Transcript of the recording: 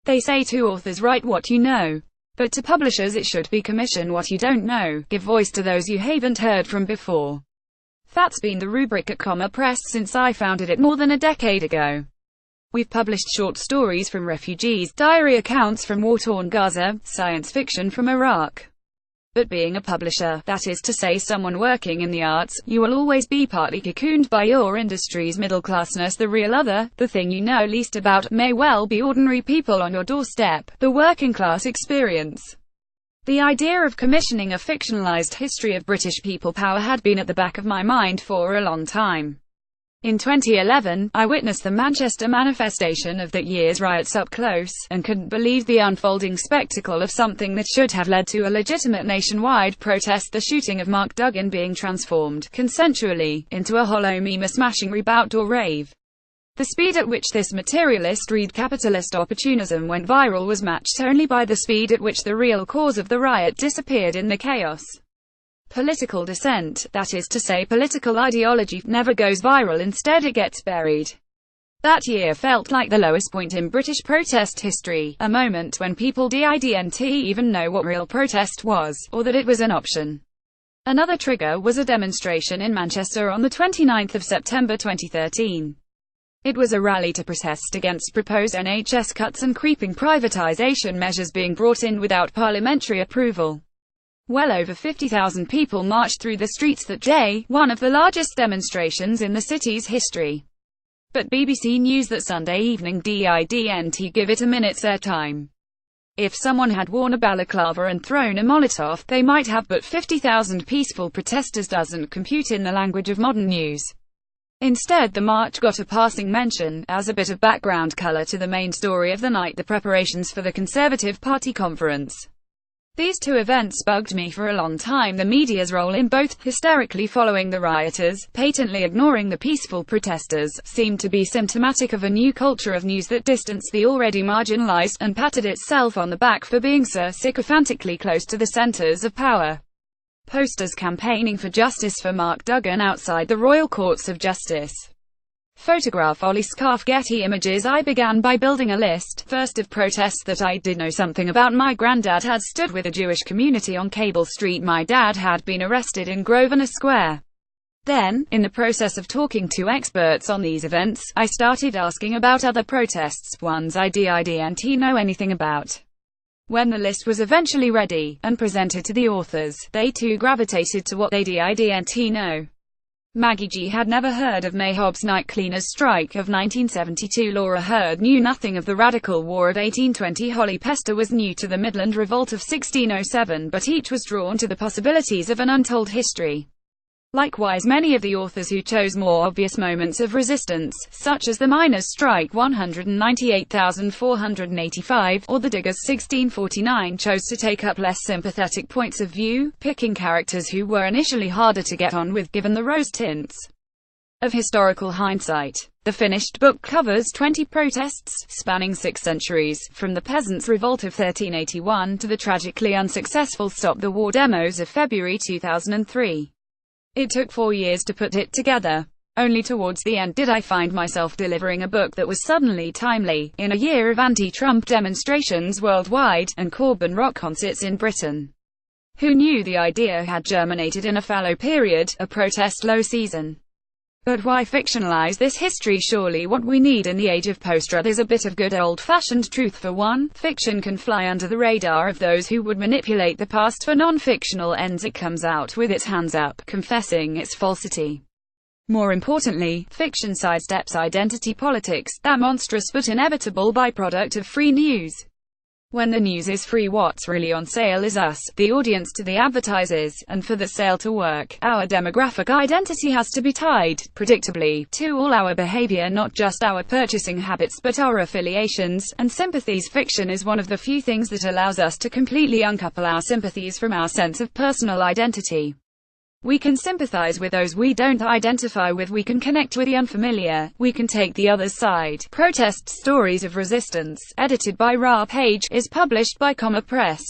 They say to authors, write what you know. But to publishers it should be commission what you don't know. Give voice to those you haven't heard from before. That's been the rubric at Comma Press since I founded it more than a decade ago. We've published short stories from refugees, diary accounts from war-torn Gaza, science fiction from Iraq. But being a publisher, that is to say someone working in the arts, you will always be partly cocooned by your industry's middle-classness. The real other, the thing you know least about, may well be ordinary people on your doorstep, the working-class experience. The idea of commissioning a fictionalized history of British people power had been at the back of my mind for a long time. In 2011, I witnessed the Manchester manifestation of that year's riots up close, and couldn't believe the unfolding spectacle of something that should have led to a legitimate nationwide protest, the shooting of Mark Duggan being transformed, consensually, into a hollow meme-smashing outdoor rave. The speed at which this materialist, capitalist opportunism went viral was matched only by the speed at which the real cause of the riot disappeared in the chaos. Political dissent, that is to say political ideology, never goes viral, instead it gets buried. That year felt like the lowest point in British protest history, a moment when people didn't even know what real protest was, or that it was an option. Another trigger was a demonstration in Manchester on the 29th of September 2013. It was a rally to protest against proposed NHS cuts and creeping privatisation measures being brought in without parliamentary approval. Well over 50,000 people marched through the streets that day, one of the largest demonstrations in the city's history. But BBC News that Sunday evening didn't give it a minute's airtime. If someone had worn a balaclava and thrown a Molotov, they might have, but 50,000 peaceful protesters doesn't compute in the language of modern news. Instead, the march got a passing mention, as a bit of background colour to the main story of the night, the preparations for the Conservative Party conference. These two events bugged me for a long time. The media's role in both, hysterically following the rioters, patently ignoring the peaceful protesters, seemed to be symptomatic of a new culture of news that distanced the already marginalized, and patted itself on the back for being so sycophantically close to the centers of power. Posters campaigning for justice for Mark Duggan outside the Royal Courts of Justice. Photograph Ollie Scarf Getty Images. I began by building a list, first of protests that I did know something about. My granddad had stood with a Jewish community on Cable Street. My dad had been arrested in Grosvenor Square. Then, in the process of talking to experts on these events, I started asking about other protests, ones I didn't know anything about. When the list was eventually ready, and presented to the authors, they too gravitated to what they didn't know. Maggie G had never heard of May Hobbs' night cleaners' strike of 1972. Laura Hurd knew nothing of the Radical War of 1820. Holly Pester was new to the Midland Revolt of 1607, but each was drawn to the possibilities of an untold history. Likewise, many of the authors who chose more obvious moments of resistance, such as the miners' strike 198,485, or the diggers' 1649, chose to take up less sympathetic points of view, picking characters who were initially harder to get on with given the rose tints of historical hindsight. The finished book covers 20 protests, spanning 6 centuries, from the Peasants' Revolt of 1381 to the tragically unsuccessful Stop the War demos of February 2003. It took 4 years to put it together. Only towards the end did I find myself delivering a book that was suddenly timely, in a year of anti-Trump demonstrations worldwide, and Corbyn rock concerts in Britain. Who knew the idea had germinated in a fallow period, a protest low season? But why fictionalize this history? Surely what we need in the age of post-truth is a bit of good old-fashioned truth. For one, fiction can fly under the radar of those who would manipulate the past for non-fictional ends. It comes out with its hands up, confessing its falsity. More importantly, fiction sidesteps identity politics, that monstrous but inevitable byproduct of free news. When the news is free, what's really on sale is us, the audience, to the advertisers, and for the sale to work, our demographic identity has to be tied, predictably, to all our behavior, not just our purchasing habits but our affiliations and sympathies. Fiction is one of the few things that allows us to completely uncouple our sympathies from our sense of personal identity. We can sympathize with those we don't identify with, we can connect with the unfamiliar, we can take the other's side. Protest Stories of Resistance, edited by Ra Page, is published by Comma Press.